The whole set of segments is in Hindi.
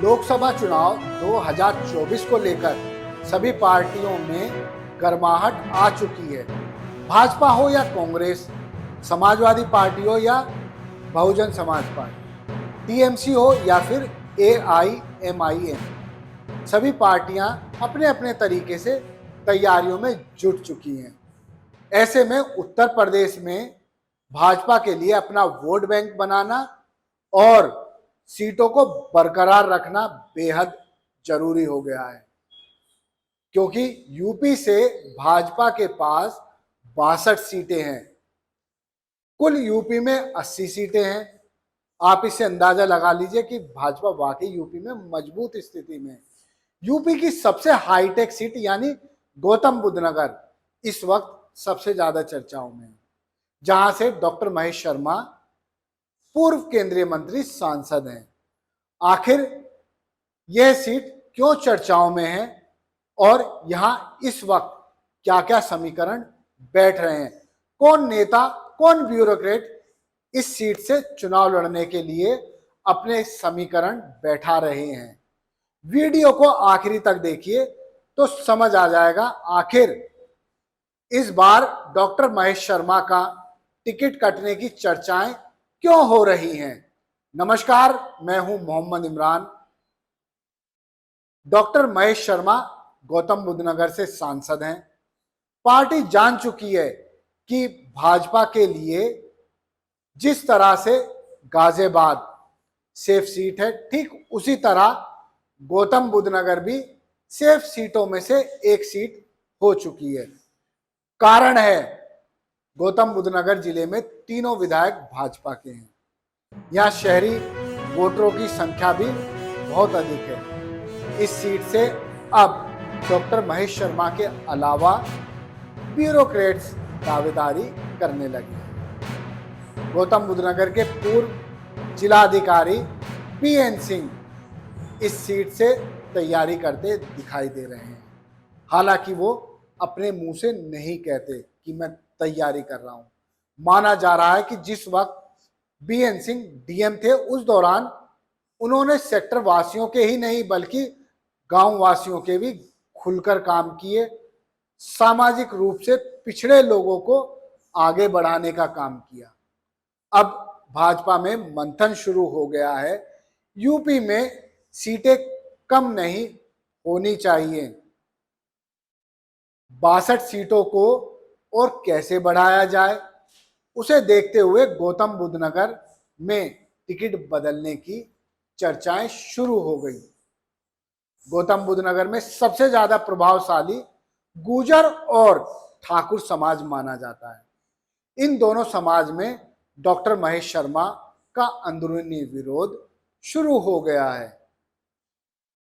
लोकसभा चुनाव 2024 को लेकर सभी पार्टियों में गर्माहट आ चुकी है। भाजपा हो या कांग्रेस, समाजवादी पार्टी हो या बहुजन समाज पार्टी, टीएमसी हो या फिर एआईएमआईएम, सभी पार्टियां अपने अपने तरीके से तैयारियों में जुट चुकी हैं। ऐसे में उत्तर प्रदेश में भाजपा के लिए अपना वोट बैंक बनाना और सीटों को बरकरार रखना बेहद जरूरी हो गया है, क्योंकि यूपी से भाजपा के पास 62 सीटें हैं। कुल यूपी में 80 सीटें हैं। आप इससे अंदाजा लगा लीजिए कि भाजपा वाकई यूपी में मजबूत स्थिति में है। यूपी की सबसे हाईटेक सीट यानी गौतम बुद्ध नगर इस वक्त सबसे ज्यादा चर्चाओं में है, जहां से डॉक्टर महेश शर्मा पूर्व केंद्रीय मंत्री सांसद हैं। आखिर यह सीट क्यों चर्चाओं में है और यहां इस वक्त क्या क्या समीकरण बैठ रहे हैं, कौन नेता कौन ब्यूरोक्रेट इस सीट से चुनाव लड़ने के लिए अपने समीकरण बैठा रहे हैं। वीडियो को आखिरी तक देखिए तो समझ आ जाएगा आखिर इस बार डॉक्टर महेश शर्मा का टिकट कटने की चर्चाएं क्यों हो रही हैं। नमस्कार, मैं हूं मोहम्मद इमरान। डॉक्टर महेश शर्मा गौतम बुद्ध नगर से सांसद हैं। पार्टी जान चुकी है कि भाजपा के लिए जिस तरह से गाजियाबाद सेफ सीट है, ठीक उसी तरह गौतम बुद्ध नगर भी सेफ सीटों में से एक सीट हो चुकी है। कारण है, गौतम बुद्ध नगर जिले में तीनों विधायक भाजपा के हैं। यहाँ शहरी वोटरों की संख्या भी बहुत अधिक है। इस सीट से अब डॉक्टर महेश शर्मा के अलावा ब्यूरोक्रेट्स दावेदारी करने लगे। गौतम बुद्ध नगर के पूर्व जिलाधिकारी पीएन सिंह इस सीट से तैयारी करते दिखाई दे रहे हैं। हालांकि वो अपने मुंह से नहीं कहते कि मैं तैयारी कर रहा हूं। माना जा रहा है कि जिस वक्त बीएन सिंह डीएम थे, उस दौरान उन्होंने सेक्टर वासियों के ही नहीं बल्कि गांव वासियों के भी खुलकर काम किए, सामाजिक रूप से पिछड़े लोगों को आगे बढ़ाने का काम किया। अब भाजपा में मंथन शुरू हो गया है। यूपी में सीटें कम नहीं होनी चाहिए। 62 सीटों को और कैसे बढ़ाया जाए, उसे देखते हुए गौतम बुद्ध नगर में टिकट बदलने की चर्चाएं शुरू हो गई। गौतम बुद्ध नगर में सबसे ज्यादा प्रभावशाली गुर्जर और ठाकुर समाज माना जाता है। इन दोनों समाज में डॉक्टर महेश शर्मा का अंदरूनी विरोध शुरू हो गया है।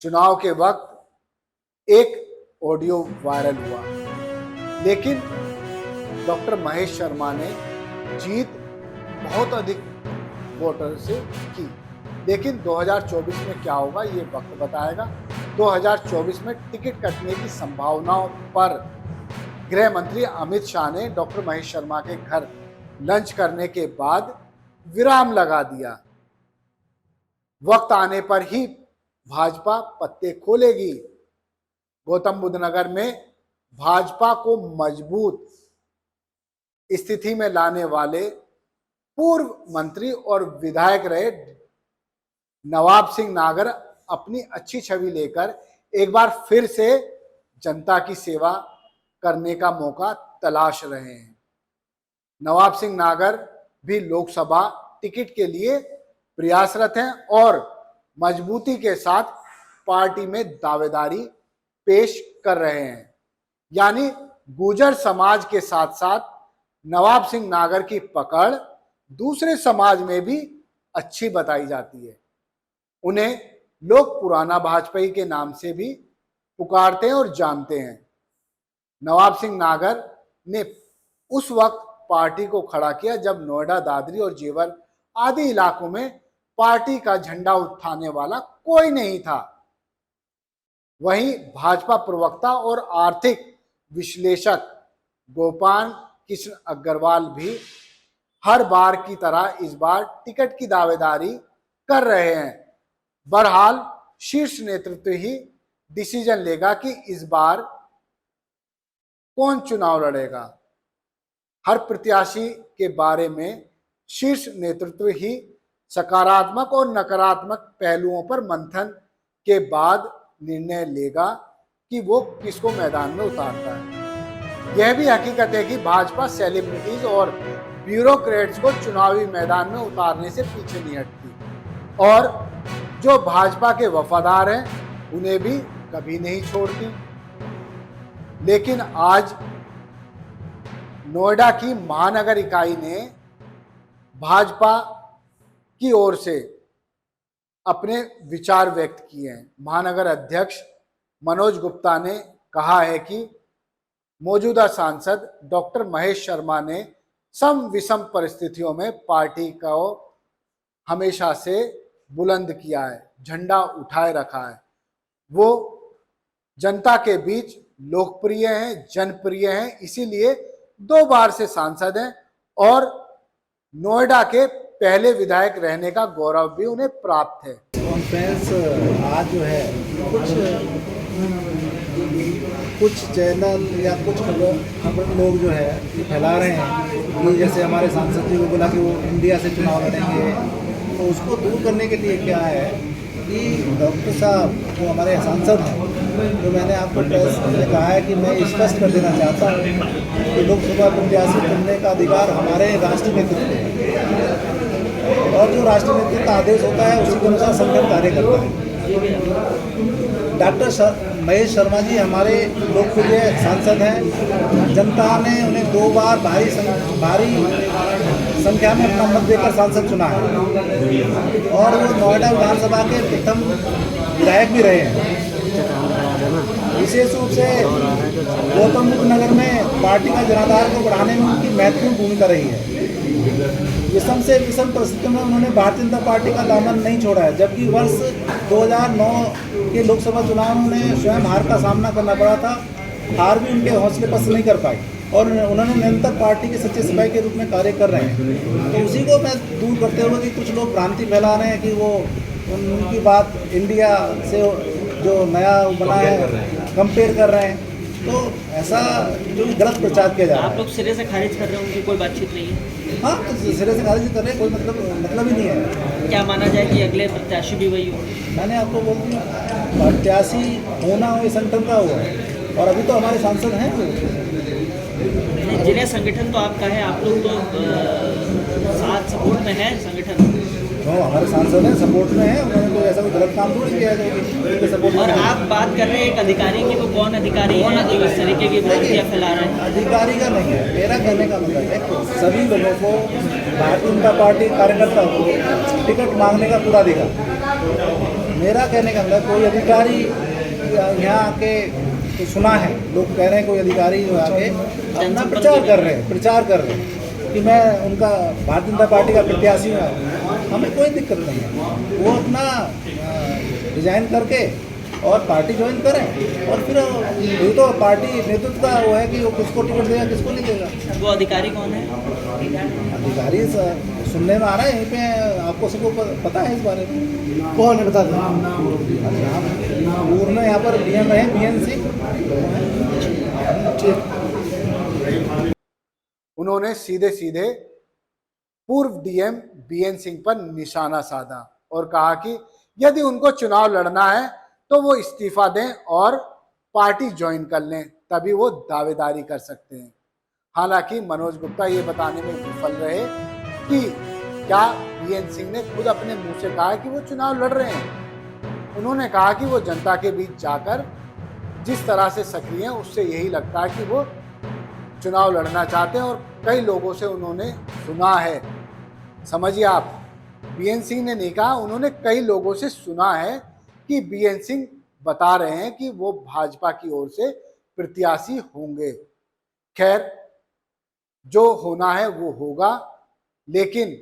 चुनाव के वक्त एक ऑडियो वायरल हुआ, लेकिन डॉक्टर महेश शर्मा ने जीत बहुत अधिक वोटर से की। लेकिन 2024 में क्या होगा ये वक्त बताएगा। 2024 में टिकट कटने की संभावनाओं पर गृह मंत्री अमित शाह ने डॉक्टर महेश शर्मा के घर लंच करने के बाद विराम लगा दिया। वक्त आने पर ही भाजपा पत्ते खोलेगी। गौतम बुद्ध नगर में भाजपा को मजबूत स्थिति में लाने वाले पूर्व मंत्री और विधायक रहे नवाब सिंह नागर अपनी अच्छी छवि लेकर एक बार फिर से जनता की सेवा करने का मौका तलाश रहे हैं। नवाब सिंह नागर भी लोकसभा टिकट के लिए प्रयासरत हैं और मजबूती के साथ पार्टी में दावेदारी पेश कर रहे हैं। यानी गुर्जर समाज के साथ साथ नवाब सिंह नागर की पकड़ दूसरे समाज में भी अच्छी बताई जाती है। उन्हें लोग पुराना भाजपाई के नाम से भी पुकारते हैं और जानते हैं। नवाब सिंह नागर ने उस वक्त पार्टी को खड़ा किया जब नोएडा, दादरी और जेवर आदि इलाकों में पार्टी का झंडा उठाने वाला कोई नहीं था। वहीं भाजपा प्रवक्ता और आर्थिक विश्लेषक गोपाल कृष्ण अग्रवाल भी हर बार की तरह इस बार टिकट की दावेदारी कर रहे हैं। बहरहाल शीर्ष नेतृत्व ही डिसीजन लेगा कि इस बार कौन चुनाव लड़ेगा। हर प्रत्याशी के बारे में शीर्ष नेतृत्व ही सकारात्मक और नकारात्मक पहलुओं पर मंथन के बाद निर्णय लेगा कि वो किसको मैदान में उतारता है। यह भी हकीकत है कि भाजपा सेलिब्रिटीज और ब्यूरोक्रेट्स को चुनावी मैदान में उतारने से पीछे नहीं हटती और जो भाजपा के वफादार हैं उन्हें भी कभी नहीं छोड़ती। लेकिन आज नोएडा की महानगर इकाई ने भाजपा की ओर से अपने विचार व्यक्त किए हैं। महानगर अध्यक्ष मनोज गुप्ता ने कहा है कि मौजूदा सांसद डॉक्टर महेश शर्मा ने सम विषम परिस्थितियों में पार्टी को हमेशा से बुलंद किया है, झंडा उठाए रखा है। वो जनता के बीच लोकप्रिय हैं, जनप्रिय हैं, इसीलिए 2 बार से सांसद हैं और नोएडा के पहले विधायक रहने का गौरव भी उन्हें प्राप्त है। कॉन्फ्रेंस आज जो है कुछ चैनल या कुछ खबर लोग जो है ये फैला रहे हैं कि जैसे हमारे सांसद जी को बोला कि वो इंडिया से चुनाव लड़ेंगे, तो उसको दूर करने के लिए क्या है कि डॉक्टर साहब जो हमारे सांसद हैं, तो मैंने आपको प्रेस में कहा है कि मैं स्पष्ट कर देना चाहता हूँ कि लोकसभा प्रत्याशी चुनने का अधिकार हमारे राष्ट्रीय नेतृत्व है और जो राष्ट्रीय नेतृत्व का आदेश होता है उसी के अनुसार संगठन कार्य करता है। डॉक्टर महेश शर्मा जी हमारे लोकप्रिय सांसद हैं। जनता ने उन्हें 2 बार भारी संख्या में अपना मत देकर सांसद चुना है और वो नोएडा विधानसभा के प्रथम विधायक भी रहे हैं। विशेष रूप से गौतम बुद्ध नगर में पार्टी का जनाधार को बढ़ाने में उनकी महत्वपूर्ण भूमिका रही है। विषम से विषम परिस्थितियों में उन्होंने भारतीय जनता पार्टी का दामन नहीं छोड़ा है, जबकि वर्ष 2009 के लोकसभा चुनाव में उन्हें स्वयं हार का सामना करना पड़ा था। हार भी उनके हौसले पस्त नहीं कर पाई और उन्होंने निरंतर पार्टी के सच्चे सिपाही के रूप में कार्य कर रहे हैं। तो उसी को मैं दूर करते हुए कि कुछ लोग भ्रांति फैला रहे हैं कि वो उनकी बात इंडिया से जो नया बना है कंपेयर कर रहे हैं, तो ऐसा जो गलत प्रचार किया जा रहा है। आप लोग सिरे से खारिज कर रहे हैं, उनकी कोई बातचीत नहीं है? हाँ, तो सिरे से खारिज कर रहे हैं, कोई मतलब ही नहीं है। क्या माना जाए कि अगले प्रत्याशी भी वही हो? मैंने आपको बोल दिया, प्रत्याशी होना हो ये संगठन का हुआ है और अभी तो हमारे सांसद हैं। जिन्हें संगठन तो आपका है, आप लोग तो साथ सपोर्ट में है संगठन। तो हमारे सांसद हैं, सपोर्ट में है, उन्होंने कोई ऐसा कोई गलत काम थोड़ी किया है सपोर्ट। और आप बात कर रहे हैं एक अधिकारी की, वो कौन अधिकारी है जो इस तरीके की भ्रांतियां फैला रहे हैं? अधिकारी का नहीं है, मेरा कहने का मतलब है सभी लोगों को भारतीय जनता पार्टी कार्यकर्ता को टिकट मांगने का पूरा अधिकार। मेरा कहने का मतलब कोई अधिकारी यहाँ आके तो सुना है, लोग कह रहे हैं कोई अधिकारी जो आके अपना प्रचार कर रहे हैं कि मैं उनका भारतीय जनता पार्टी का प्रत्याशी हूँ। हमें कोई दिक्कत नहीं है, वो अपना रिजाइन करके और पार्टी ज्वाइन करें और फिर ये तो पार्टी नेतृत्व का वो है कि वो किसको टिकट देगा किसको नहीं देगा। वो अधिकारी कौन है? अधिकारी सुनने में आ रहा है, यहीं पे आपको सबको पता है इस बारे में। कौन है बता दें? पूर्ण यहाँ पर DM है, BN सिंह। उन्होंने सीधे सीधे पूर्व DM BN सिंह पर निशाना साधा और कहा कि यदि उनको चुनाव लड़ना है तो वो इस्तीफा दें और पार्टी ज्वाइन कर लें, तभी वो दावेदारी कर सकते हैं। हालांकि मनोज गुप्ता ये बताने में विफल रहे कि क्या BN सिंह ने खुद अपने मुंह से कहा कि वो चुनाव लड़ रहे हैं। उन्होंने कहा कि वो जनता के बीच जाकर जिस तरह से सक्रिय हैं उससे यही लगता है कि वो चुनाव लड़ना चाहते हैं और कई लोगों से उन्होंने सुना है। समझिए आप, BN सिंह ने नहीं कहा, उन्होंने कई लोगों से सुना है कि BN सिंह बता रहे हैं कि वो भाजपा की ओर से प्रत्याशी होंगे। खैर, जो होना है वो होगा, लेकिन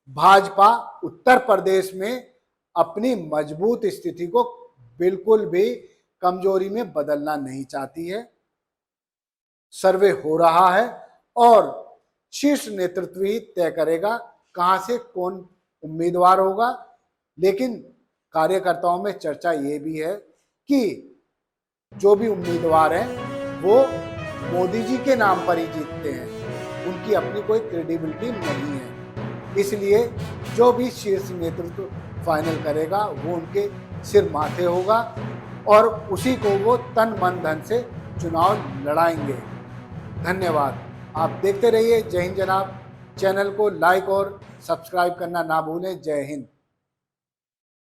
भाजपा उत्तर प्रदेश में अपनी मजबूत स्थिति को बिल्कुल भी कमजोरी में बदलना नहीं चाहती है। सर्वे हो रहा है और शीर्ष नेतृत्व ही तय करेगा कहां से कौन उम्मीदवार होगा, लेकिन कार्यकर्ताओं में चर्चा ये भी है कि जो भी उम्मीदवार हैं वो मोदी जी के नाम पर ही जीतते हैं, उनकी अपनी कोई क्रेडिबिलिटी नहीं है। इसलिए जो भी शीर्ष नेतृत्व फाइनल करेगा वो उनके सिर माथे होगा और उसी को वो तन मन धन से चुनाव लड़ाएंगे। धन्यवाद। आप देखते रहिए जय हिंद जनाब। चैनल को लाइक और सब्सक्राइब करना ना भूलें। जय हिंद।